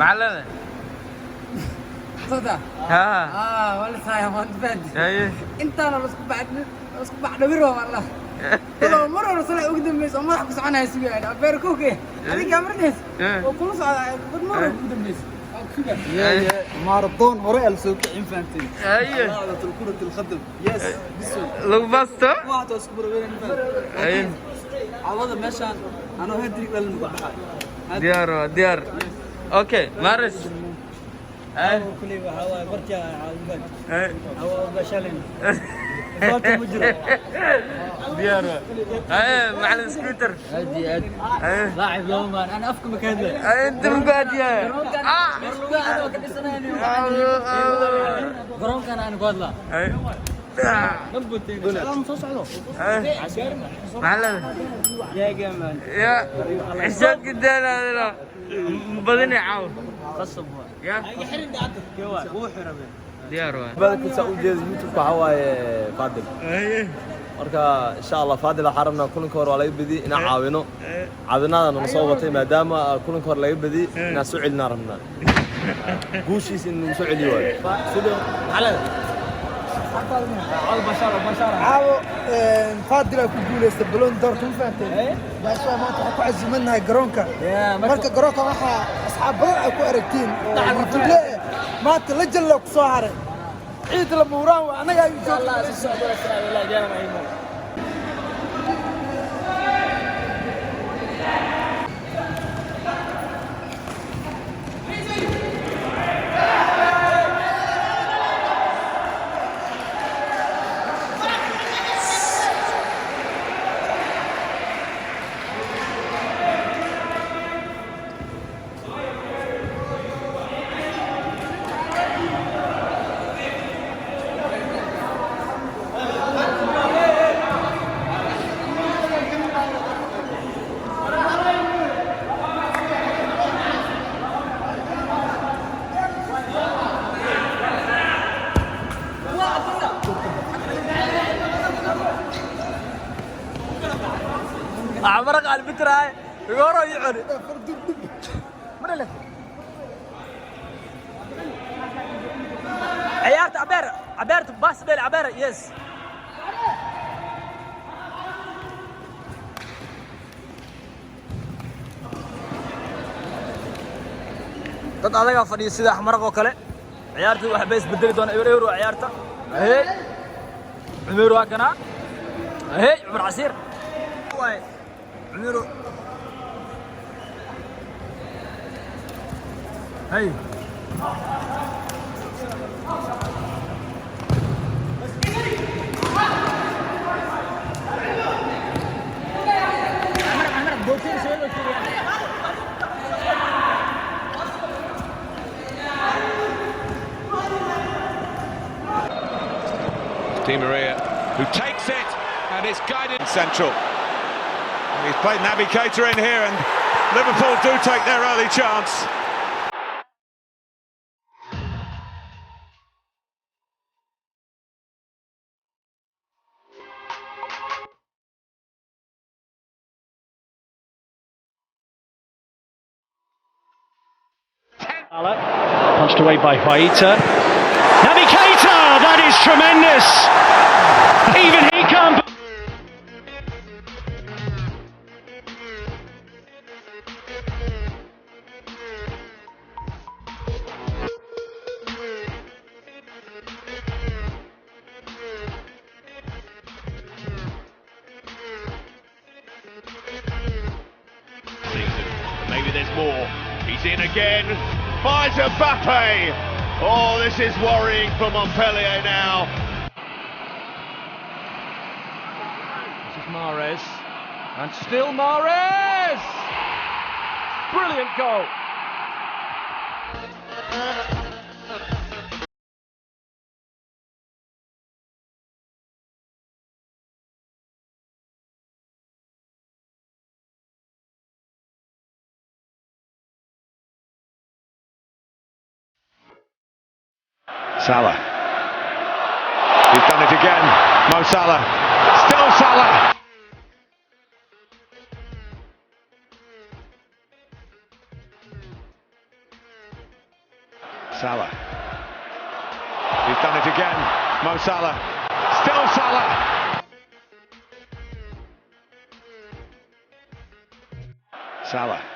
معلمة صدق ها ولا صاير ما انت ايه انت انا بس بعد بيرو والله والله مره رسول اقدم ميس ما راح بسعنا يسوي يعني بيركوكي هذه كاميرا وكل ساعه مره اقدم ميس يا ماراثون هوري سوق عين فهمتني ايه على كرة الخدم يس لو بسطة واحد اصبر وين ايه عوض مشان انا هدري للمبحث ديار اوكي مارس ايه كلي هوا برجع على البنك ايه هوا بشالين صوت مجرم ديار ايه مع السكوتر ادي ايه لاعب يوما انا افكم كذا ايه انت مبادية قرون كان انا قول ايه نبوتين سلام صعدوا معلم يا جمال يا حساب قدام هذا بدني عاون قصب يا يحرم عدد كوا هو حرم ديار بالك سأقول جيز يوتيوب كهواي فاضل ايه marka insha Allah faadil xaramna kulanka hor waa laga badi ina caawino caawinadana soo watay maadaama kulanka hor laga badi ina soo celina rabna guushiis in soo celiyo sidoo xalal عاو فاضل ku guuleystay balon door kan faantay baasha maanta waxa ku casimannahay garoonka marka garoonka waxa asxaab badan ay ku aragtiin maanta la jallo ku soo haray ciid la muuraan waa anaga ay joogto عمرك على البتراي يورو يعري مرة عيارة عبارة باس بيل عبارة يس dad adaga fadhiyo sida axmaraq oo kale ciyaartu wax bay isbedeli doona euro ciyaarta hey عميرو هكنا hey عمر عسير واي عميرو hey Di Maria, who takes it and it's guided central. He's played Naby Keita in here and Liverpool do take their early chance. Punched away by Huaita. Naby Keita, that is tremendous. Even he can't. Maybe there's more. He's in again. Finds Mbappe. Oh, this is worrying for Montpellier now. This is Mahrez. And still Mahrez! Brilliant goal. Salah. He's done it again. Mo Salah. Still Salah. Salah. He's done it again. Mo Salah. Still Salah. Salah.